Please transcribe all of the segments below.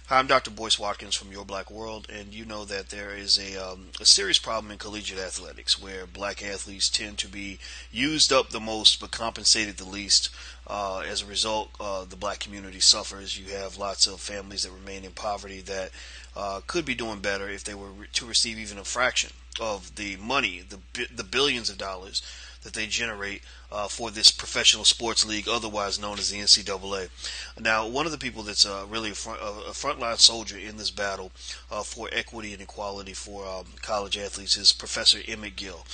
Hi, I'm Dr. Boyce Watkins from Your Black World, and you know that there is a serious problem in collegiate athletics where black athletes tend to be used up the most but compensated the least. As a result, the black community suffers. You have lots of families that remain in poverty that could be doing better if they were to receive even a fraction of the money, the billions of dollars that they generate for this professional sports league, otherwise known as the NCAA. Now, one of the people that's really a frontline soldier in this battle for equity and equality for college athletes is Professor Emmett Gill.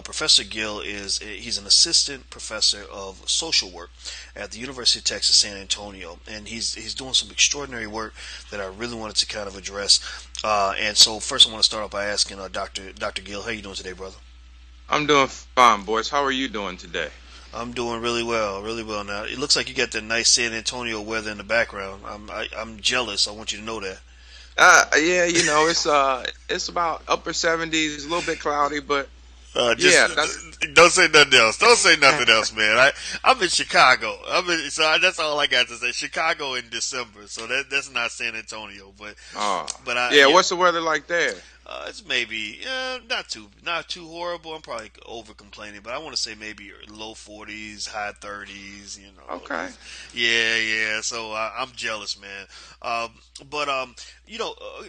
Professor Gill he's an assistant professor of social work at the University of Texas San Antonio, and he's doing some extraordinary work that I really wanted to kind of address. And so, first, I want to start off by asking Dr. Gill, how you doing today, brother? I'm doing fine, boys. How are you doing today? I'm doing really well, really well. Now it looks like you got the nice San Antonio weather in the background. I'm jealous. I want you to know that. Yeah, it's about upper 70s, a little bit cloudy, but Just yeah, that's don't say nothing else. Don't say nothing else, man. I'm in Chicago. That's all I got to say. Chicago in December, so that's not San Antonio, but uh but I yeah. yeah. What's the weather like there? It's maybe not too horrible. I'm probably over complaining, but I want to say maybe low 40s, high 30s. Okay. Yeah. So I'm jealous, man. But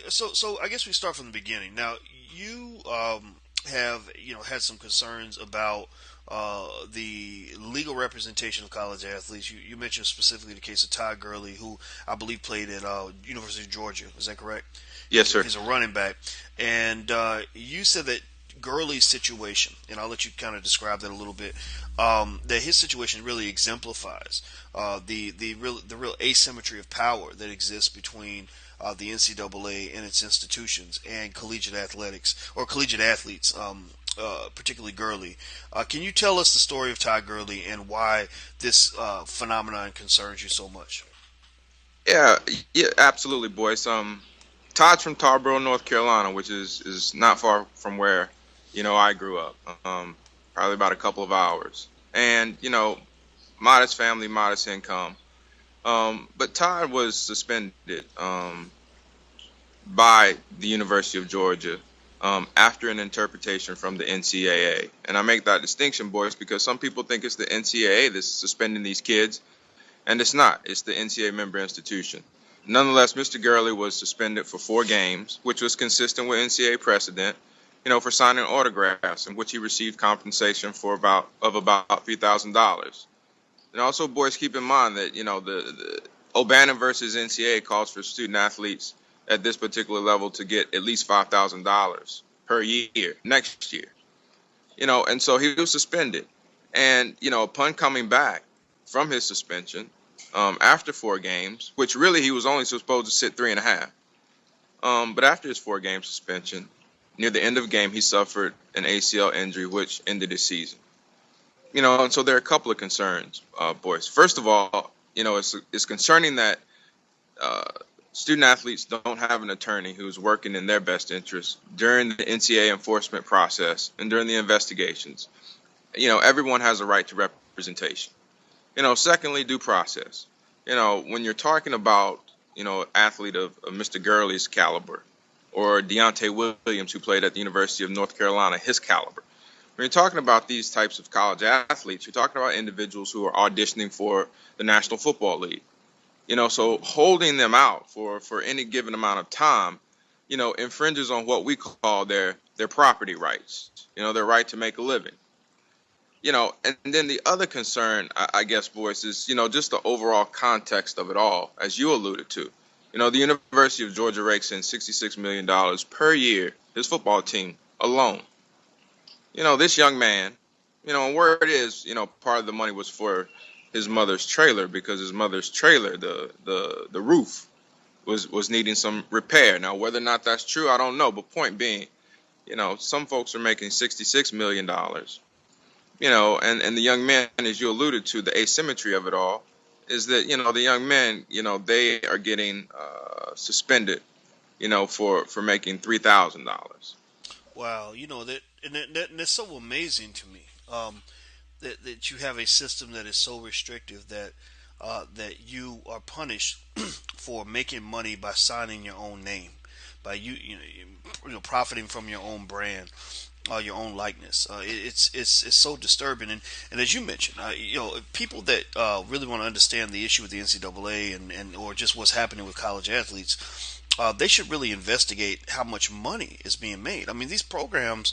so I guess we start from the beginning. Now you have had some concerns about the legal representation of college athletes. You mentioned specifically the case of Todd Gurley, who I believe played at University of Georgia. Is that correct? Yes, sir. He's a running back, and you said that Gurley's situation, and I'll let you kind of describe that a little bit. That his situation really exemplifies the real asymmetry of power that exists between the NCAA and its institutions and collegiate athletics or collegiate athletes, particularly Gurley. Can you tell us the story of Todd Gurley and why this phenomenon concerns you so much? Yeah, yeah, absolutely, boys. Todd's from Tarboro, North Carolina, which is not far from where I grew up. Probably about a couple of hours, and modest family, modest income. But Todd was suspended by the University of Georgia after an interpretation from the NCAA. And I make that distinction, boys, because some people think it's the NCAA that's suspending these kids, and it's not. It's the NCAA member institution. Nonetheless, Mr. Gurley was suspended for 4 games, which was consistent with NCAA precedent, for signing autographs, in which he received compensation about $3,000. And also, boys, keep in mind that the O'Bannon versus NCAA calls for student athletes at this particular level to get at least $5,000 per year next year. And so he was suspended. And upon coming back from his suspension after 4 games, which really he was only supposed to sit 3.5. But after his 4 game suspension, near the end of the game, he suffered an ACL injury, which ended his season. And so there are a couple of concerns, boys. First of all, it's concerning that student athletes don't have an attorney who's working in their best interest during the NCAA enforcement process and during the investigations. Everyone has a right to representation. Secondly, due process. When you're talking about, athlete of Mr. Gurley's caliber, or Deontay Williams, who played at the University of North Carolina, his caliber. When you're talking about these types of college athletes, you're talking about individuals who are auditioning for the National Football League. So holding them out for any given amount of time, infringes on what we call their property rights, their right to make a living. And then the other concern, I guess, Boyce, is, just the overall context of it all, as you alluded to. The University of Georgia rakes in $66 million per year, his football team alone. This young man, and where it is, part of the money was for his mother's trailer, because his mother's trailer, the roof was needing some repair. Now, whether or not that's true, I don't know. But point being, some folks are making $66 million. And the young men, as you alluded to, the asymmetry of it all is that, the young men, they are getting suspended, for making $3,000. Wow, that's so amazing to me. That you have a system that is so restrictive that that you are punished for making money by signing your own name, by profiting from your own brand, your own likeness. It's so disturbing, and as you mentioned, people that really want to understand the issue with the NCAA and or just what's happening with college athletes, they should really investigate how much money is being made. I mean, these programs,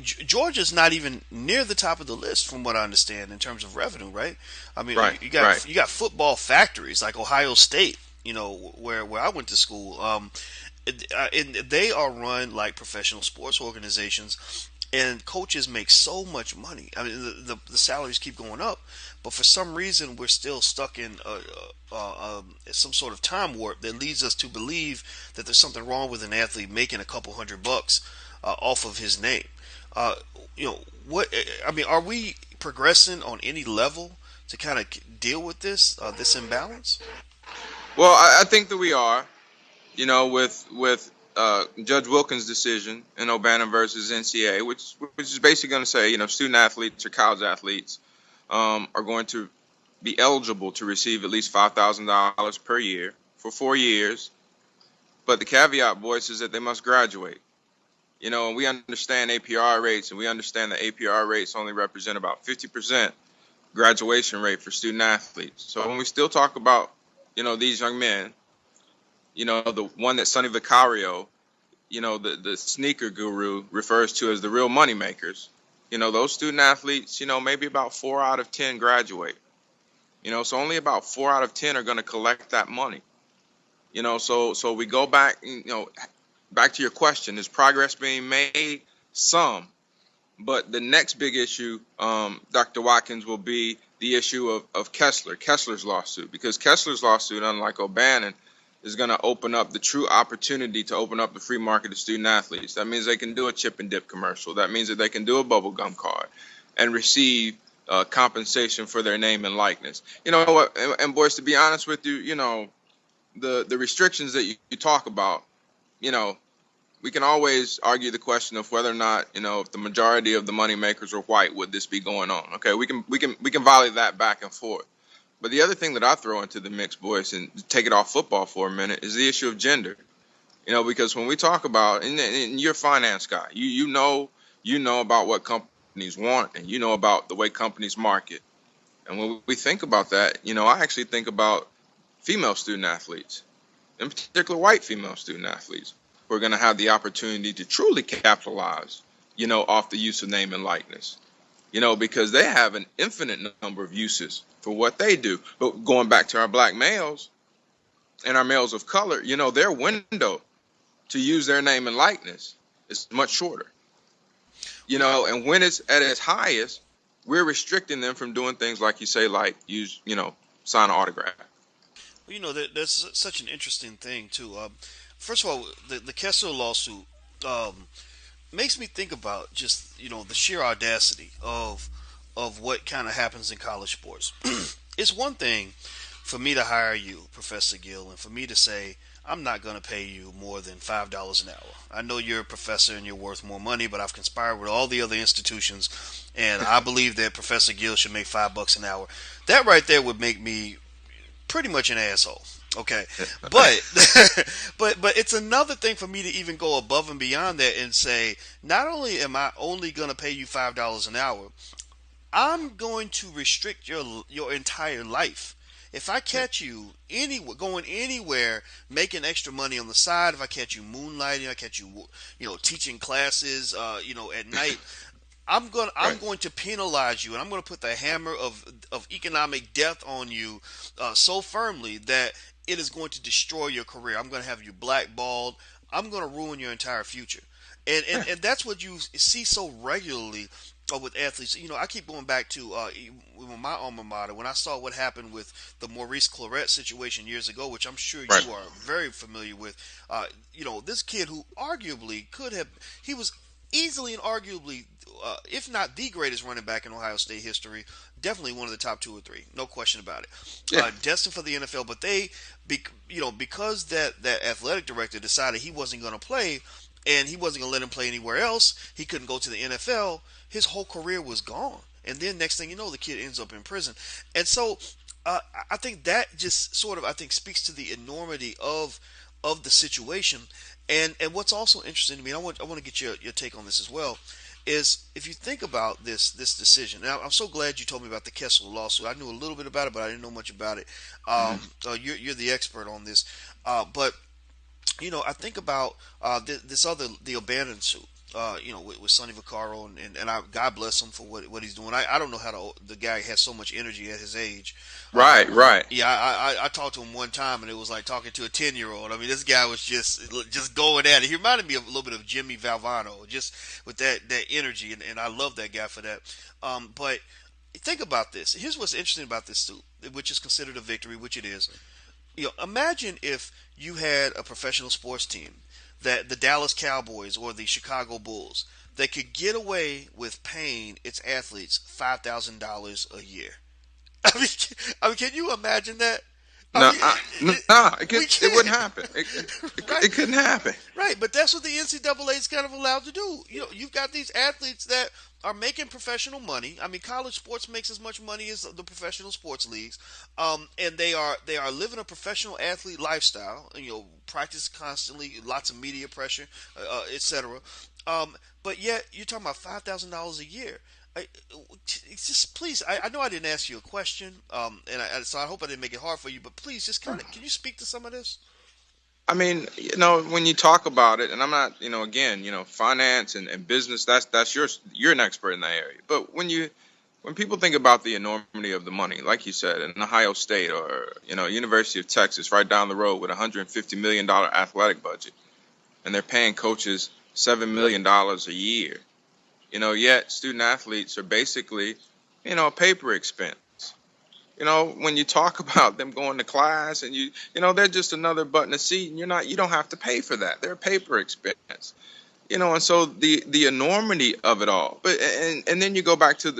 Georgia's not even near the top of the list, from what I understand, in terms of revenue. Right? I mean, Right, you right. got football factories like Ohio State. Where I went to school. And they are run like professional sports organizations, and coaches make so much money. I mean, the salaries keep going up, but for some reason, we're still stuck in some sort of time warp that leads us to believe that there's something wrong with an athlete making a couple $100 off of his name. Uh, what I mean, are we progressing on any level to kind of deal with this imbalance? Well, I think that we are. With Judge Wilkins' decision in O'Bannon versus NCAA, which is basically going to say, student athletes or college athletes are going to be eligible to receive at least $5,000 per year for 4 years. But the caveat, Boyce, is that they must graduate. And we understand APR rates, and we understand that APR rates only represent about 50% graduation rate for student athletes. So when we still talk about, these young men, the one that Sonny Vicario, the sneaker guru refers to as the real money makers. Those student athletes, maybe about 4 out of 10 graduate. So only about 4 out of 10 are going to collect that money. So we go back, back to your question: is progress being made? Some, but the next big issue, Dr. Watkins, will be the issue of Kessler's lawsuit, because Kessler's lawsuit, unlike O'Bannon, is going to open up the true opportunity to open up the free market to student athletes. That means they can do a chip and dip commercial. That means that they can do a bubblegum card and receive compensation for their name and likeness. You know what? And Boyce, to be honest with you, the restrictions that you talk about, we can always argue the question of whether or not, if the majority of the money makers are white, would this be going on? Okay, we can volley that back and forth. But the other thing that I throw into the mix, Boyce, and take it off football for a minute, is the issue of gender. Because when we talk about, and you're a finance guy, you know about what companies want, and you know about the way companies market. And when we think about that, I actually think about female student athletes, in particular white female student athletes, who are going to have the opportunity to truly capitalize, off the use of name and likeness. Because they have an infinite number of uses for what they do. But going back to our black males and our males of color, their window to use their name and likeness is much shorter. And when it's at its highest, we're restricting them from doing things like you say, like use, sign an autograph. Well, that's such an interesting thing too. First of all, the Kessler lawsuit makes me think about just the sheer audacity of what kind of happens in college sports. It's one thing for me to hire you, Professor Gill, and for me to say I'm not going to pay you more than $5 an hour. I know you're a professor and you're worth more money, but I've conspired with all the other institutions, and I believe that Professor Gill should make $5 an hour. That right there would make me pretty much an asshole. Okay, but but it's another thing for me to even go above and beyond that and say, not only am I only going to pay you $5 an hour, I'm going to restrict your entire life. If I catch you going anywhere, making extra money on the side, if I catch you moonlighting, I catch you, teaching classes, at night, I'm Right. going to penalize you, and I'm going to put the hammer of economic death on you so firmly that it is going to destroy your career. I'm going to have you blackballed. I'm going to ruin your entire future, and that's what you see so regularly with athletes. I keep going back to my alma mater when I saw what happened with the Maurice Claret situation years ago, which I'm sure Right. you are very familiar with. This kid who arguably he was easily and arguably, if not the greatest running back in Ohio State history, definitely one of the top two or three, no question about it. Yeah. Destined for the NFL, but because that athletic director decided he wasn't going to play, and he wasn't going to let him play anywhere else, he couldn't go to the NFL. His whole career was gone, and then next thing you know, the kid ends up in prison, and so. I think that just sort of, I think, speaks to the enormity of the situation. And what's also interesting to me, and I want to get your take on this as well, is if you think about this decision. Now, I'm so glad you told me about the Kessler lawsuit. I knew a little bit about it, but I didn't know much about it. Mhm. You're the expert on this, but I think about this other the abandoned suit. With Sonny Vaccaro, and God bless him for what he's doing. I don't know how the guy has so much energy at his age. Uh, Right, right. yeah, I talked to him one time, and it was like talking to a 10-year-old. I mean, this guy was just going at it. He reminded me of a little bit of Jimmy Valvano, just with that energy, and I love that guy for that. But think about this. Here's what's interesting about this suit, which is considered a victory, which it is. Imagine if you had a professional sports team, that the Dallas Cowboys or the Chicago Bulls, that could get away with paying its athletes $5,000 a year. I mean, can you imagine that? I No, mean, no, we it wouldn't can't, happen. right? It couldn't happen. Right, but that's what the NCAA is kind of allowed to do. You've got these athletes that are making professional money. I mean, college sports makes as much money as the professional sports leagues, and they are living a professional athlete lifestyle. Practice constantly, lots of media pressure, etc. But yet you're talking about $5,000 a year. I, it's just please. I know I didn't ask you a question, so I hope I didn't make it hard for you. But please, just kind of, can you speak to some of this? I mean, when you talk about it, and I'm not, again, finance and business, that's you're an expert in that area. But when people think about the enormity of the money, like you said, in Ohio State or University of Texas, right down the road with a $150 million athletic budget, and they're paying coaches $7 million a year, yet student athletes are basically, a paper expense. When you talk about them going to class and they're just another butt in the seat, and you don't have to pay for that. They're a paper expense. And so the enormity of it all. But and then you go back to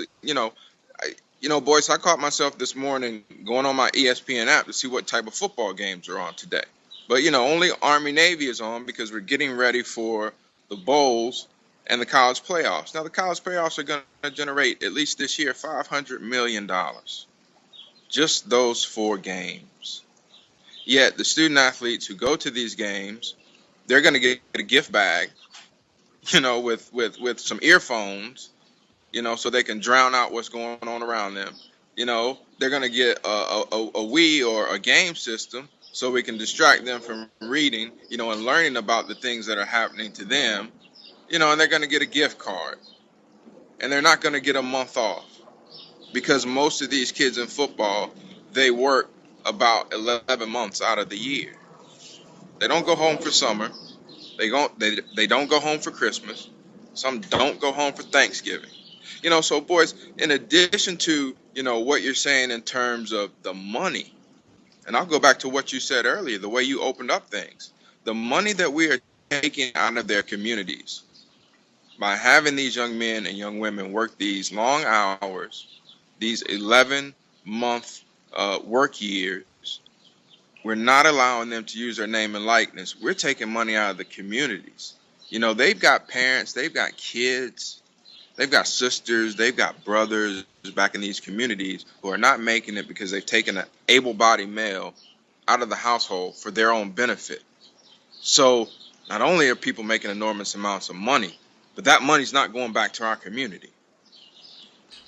Boyce, I caught myself this morning going on my ESPN app to see what type of football games are on today. But only Army Navy is on because we're getting ready for the bowls and the college playoffs. Now the college playoffs are going to generate at least this year $500 million. Just those 4 games. Yet the student athletes who go to these games, they're going to get a gift bag, with some earphones, so they can drown out what's going on around them. They're going to get a Wii or a game system so we can distract them from reading, and learning about the things that are happening to them, and they're going to get a gift card. And they're not going to get a month off, because most of these kids in football, they work about 11 months out of the year. They don't go home for summer. They don't go home for Christmas. Some don't go home for Thanksgiving. So boys, in addition to, what you're saying in terms of the money, and I'll go back to what you said earlier, the way you opened up things, the money that we are taking out of their communities by having these young men and young women work these long hours, these 11-month work years, we're not allowing them to use their name and likeness. We're taking money out of the communities. They've got parents, they've got kids, they've got sisters, they've got brothers back in these communities who are not making it because they've taken an able-bodied male out of the household for their own benefit. So not only are people making enormous amounts of money, but that money's not going back to our community.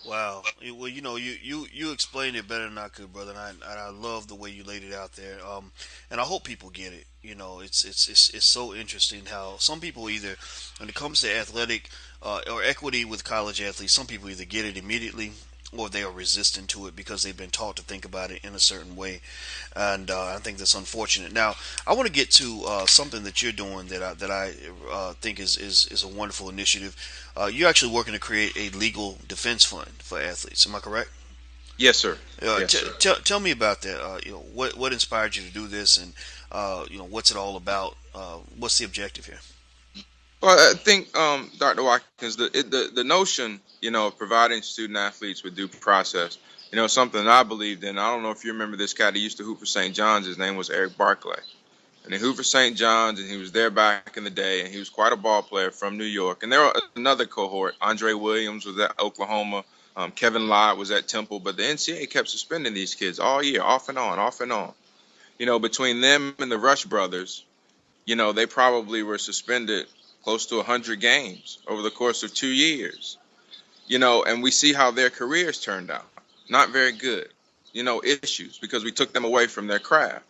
Wow. Well, you explained it better than I could, brother, and I love the way you laid it out there. And I hope people get it. It's so interesting how some people either, when it comes to athletic or equity with college athletes, some people either get it immediately or they are resistant to it because they've been taught to think about it in a certain way, and I think that's unfortunate. Now, I want to get to something that you're doing that I think is a wonderful initiative. You're actually working to create a legal defense fund for athletes. Am I correct? Yes, sir. Yes, sir. Tell me about that. What inspired you to do this, and what's it all about? What's the objective here? Well, I think, Dr. Watkins, the notion, of providing student athletes with due process, something that I believed in. I don't know if you remember this cat. He used to hoop for St. John's. His name was Eric Barclay. And he hooped for St. John's, and he was there back in the day, and he was quite a ball player from New York. And there was another cohort. Andre Williams was at Oklahoma. Kevin Lott was at Temple, but the NCAA kept suspending these kids all year, off and on, off and on. Between them and the Rush brothers, they probably were suspended close to 100 games over the course of 2 years. And we see how their careers turned out. Not very good. Issues because we took them away from their craft.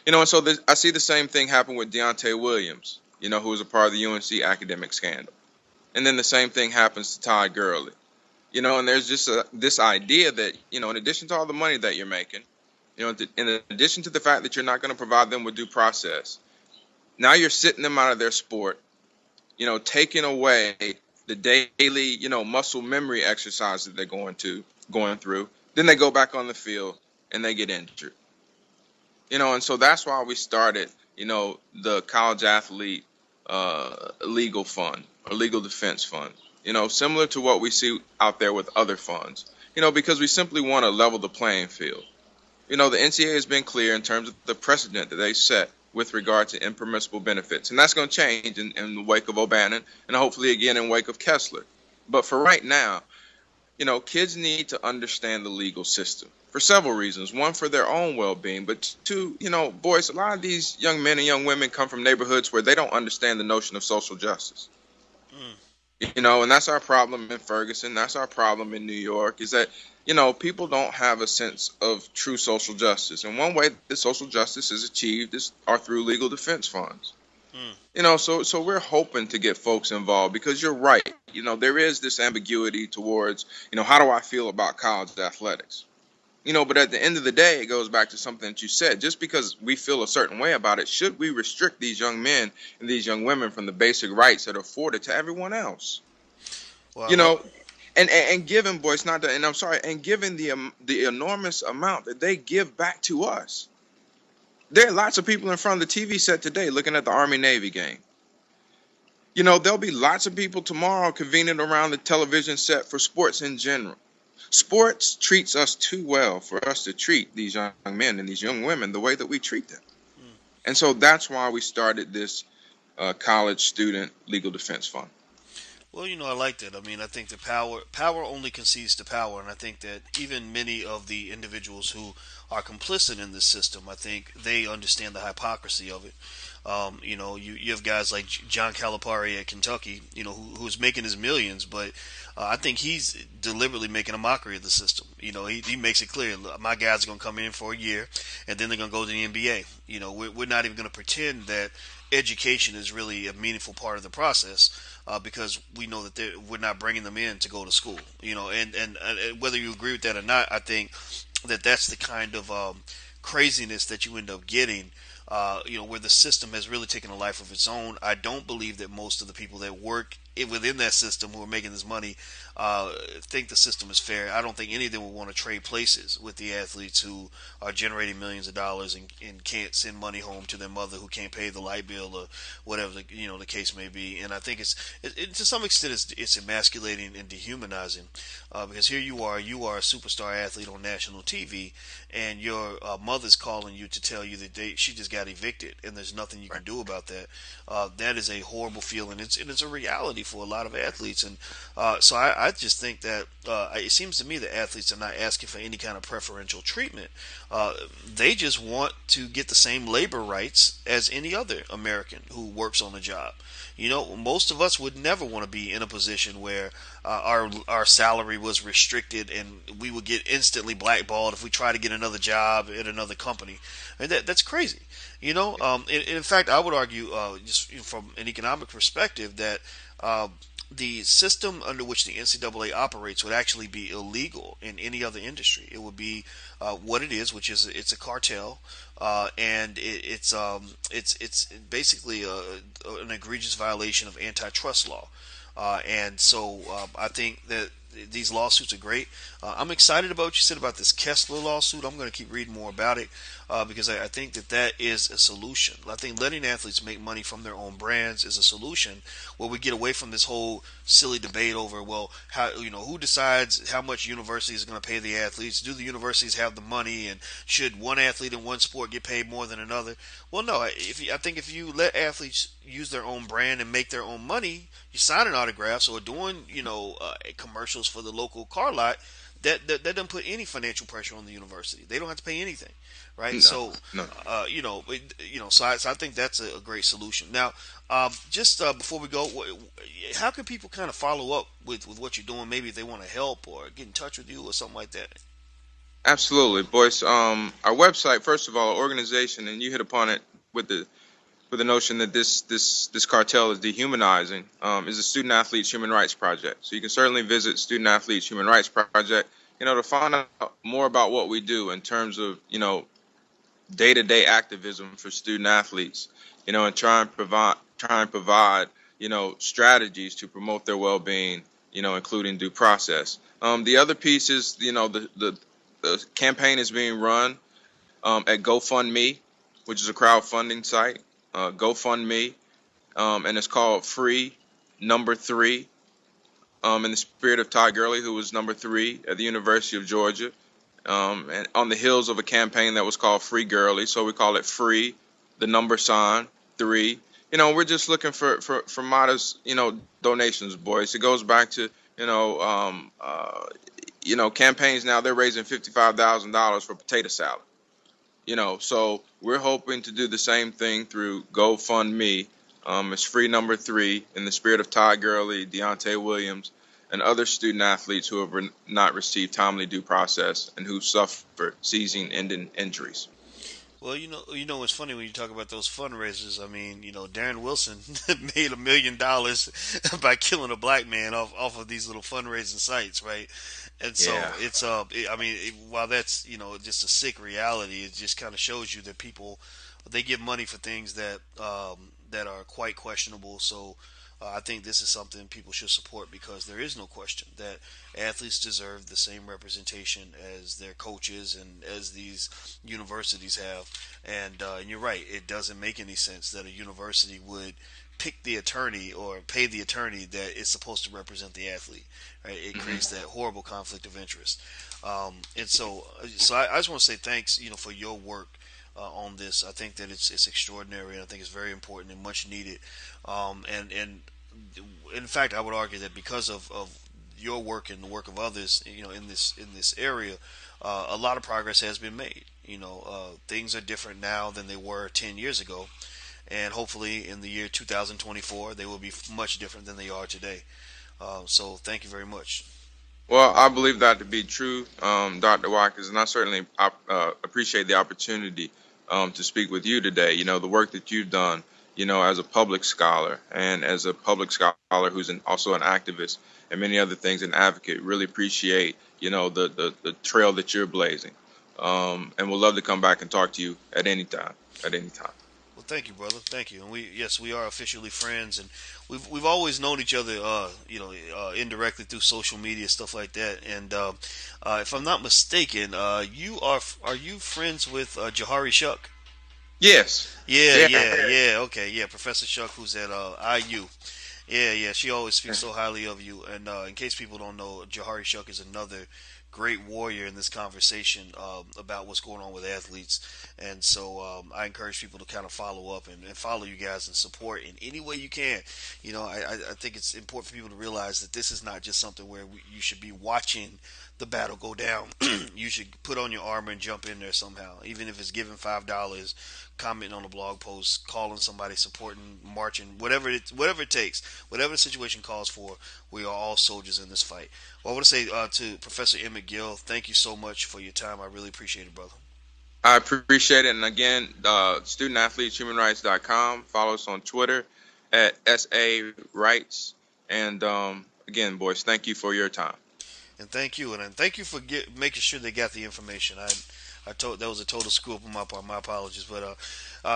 And so I see the same thing happen with Deontay Williams, who was a part of the UNC academic scandal. And then the same thing happens to Todd Gurley. And there's just this idea that, in addition to all the money that you're making, in addition to the fact that you're not going to provide them with due process, now you're sitting them out of their sport, taking away the daily, muscle memory exercise that they're going through. Then they go back on the field and they get injured. And so that's why we started, the college athlete legal fund or legal defense fund, similar to what we see out there with other funds, because we simply want to level the playing field. The NCAA has been clear in terms of the precedent that they set with regard to impermissible benefits. And that's going to change in the wake of O'Bannon and hopefully again in wake of Kessler. But for right now, kids need to understand the legal system for several reasons. One, for their own well-being, but two, Boyce, a lot of these young men and young women come from neighborhoods where they don't understand the notion of social justice. And that's our problem in Ferguson. That's our problem in New York, is that, people don't have a sense of true social justice. And one way that social justice is achieved are through legal defense funds. So we're hoping to get folks involved because you're right. There is this ambiguity towards, how do I feel about college athletics? But at the end of the day, it goes back to something that you said. Just because we feel a certain way about it, should we restrict these young men and these young women from the basic rights that are afforded to everyone else? Well, and given Boyce, and given the enormous amount that they give back to us. There are lots of people in front of the TV set today looking at the Army-Navy game. There'll be lots of people tomorrow convening around the television set for sports in general. Sports treats us too well for us to treat these young men and these young women the way that we treat them. And so that's why we started this college student legal defense fund. Well, I like that. I mean, I think the power only concedes to power, and I think that even many of the individuals who are complicit in this system, I think they understand the hypocrisy of it. You have guys like John Calipari at Kentucky, who's making his millions, but I think he's deliberately making a mockery of the system. He makes it clear, my guys are going to come in for a year, and then they're going to go to the NBA. We're not even going to pretend that education is really a meaningful part of the process because we know that we're not bringing them in to go to school. And whether you agree with that or not, I think that that's the kind of craziness that you end up getting. Where the system has really taken a life of its own. I don't believe that most of the people that work within that system who are making this money think the system is fair. I don't think any of them would want to trade places with the athletes who are generating millions of dollars and can't send money home to their mother who can't pay the light bill or whatever the case may be. And I think it to some extent it's emasculating and dehumanizing because here you are a superstar athlete on national TV, and your mother's calling you to tell you that she just got evicted and there's nothing you can do about that. That is a horrible feeling. It's a reality for a lot of athletes, and so I just think that it seems to me that athletes are not asking for any kind of preferential treatment. They just want to get the same labor rights as any other American who works on a job. Most of us would never want to be in a position where our salary was restricted and we would get instantly blackballed if we try to get another job at another company. And that's crazy. In fact, I would argue, just from an economic perspective, that the system under which the NCAA operates would actually be illegal in any other industry. It would be what it is, which is it's a cartel, and it's basically an egregious violation of antitrust law. And so I think that these lawsuits are great. I'm excited about what you said about this Kessler lawsuit. I'm going to keep reading more about it because I think that is a solution. I think letting athletes make money from their own brands is a solution where we get away from this whole silly debate over, well, how who decides how much universities are going to pay the athletes? Do the universities have the money, and should one athlete in one sport get paid more than another? Well, no. I think if you let athletes use their own brand and make their own money, you're signing autographs or doing commercials commercials for the local car lot, that doesn't put any financial pressure on the university. They don't have to pay anything, right? No, So, no. so I think that's a great solution. Now, just before we go, how can people kind of follow up with what you're doing? Maybe if they want to help or get in touch with you or something like that. Absolutely, Boyce. Our website, first of all, our organization, and you hit upon it with the notion that this cartel is dehumanizing, is the Student Athletes Human Rights Project. So you can certainly visit Student Athletes Human Rights Project, to find out more about what we do in terms of, day-to-day activism for student athletes, and try and provide, strategies to promote their well-being, including due process. The other piece is, the campaign is being run at GoFundMe, which is a crowdfunding site. GoFundMe, and it's called Free Number Three, in the spirit of Ty Gurley, who was number 3 at the University of Georgia, and on the heels of a campaign that was called Free Gurley. So we call it Free, the number sign, 3. We're just looking for modest, donations, boys. It goes back to, campaigns now, they're raising $55,000 for potato salad. So we're hoping to do the same thing through GoFundMe. It's Free Number 3 in the spirit of Ty Gurley, Deontay Williams, and other student athletes who have not received timely due process and who suffer seizing ending injuries. Well, it's funny when you talk about those fundraisers. I mean, Darren Wilson made $1 million by killing a black man off of these little fundraising sites, right? And so Yeah. it's while that's just a sick reality, it just kind of shows you that people, they give money for things that that are quite questionable. So I think this is something people should support, because there is no question that athletes deserve the same representation as their coaches and as these universities have. And you're right, it doesn't make any sense that a university would pick the attorney or pay the attorney that is supposed to represent the athlete. Right? It creates that horrible conflict of interest. And so I just want to say thanks, for your work on this. I think that it's extraordinary, and I think it's very important and much needed. And in fact, I would argue that because of your work and the work of others, in this area, a lot of progress has been made. Things are different now than they were 10 years ago, and hopefully in the year 2024 they will be much different than they are today. So thank you very much. Well, I believe that to be true, Dr. Watkins, and I certainly appreciate the opportunity to speak with you today. The work that you've done, as a public scholar and as a public scholar who's also an activist and many other things, an advocate. Really appreciate, the trail that you're blazing. And we'll love to come back and talk to you at any time. At any time. Well, thank you, brother. Thank you. And we are officially friends, and we've always known each other, indirectly through social media, stuff like that. And if I'm not mistaken, are you friends with Jahari Shuck? Yes. Yeah, Yeah. yeah. Okay, yeah. Professor Shuck, who's at IU. Yeah. She always speaks so highly of you. And in case people don't know, Jahari Shuck is another great warrior in this conversation about what's going on with athletes. And so I encourage people to kind of follow up and follow you guys and support in any way you can. I think it's important for people to realize that this is not just something where you should be watching the battle go down. You should put on your armor and jump in there somehow, even if it's giving $5, commenting on a blog post, calling somebody, supporting, marching, whatever it takes, whatever the situation calls for. We are all soldiers in this fight. Well, I want to say to Professor Emmett Gill, thank you so much for your time. I really appreciate it, brother. I appreciate it. And again, studentathleteshumanrights.com. Follow us on Twitter at SA Rights. And again, boys, thank you for your time. And thank you, and thank you for making sure they got the information. I told that was a total screw up on my part. My apologies. But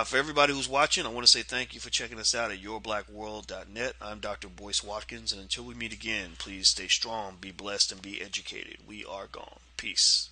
for everybody who's watching, I want to say thank you for checking us out at yourblackworld.net. I'm Dr. Boyce Watkins, and until we meet again, please stay strong, be blessed, and be educated. We are gone. Peace.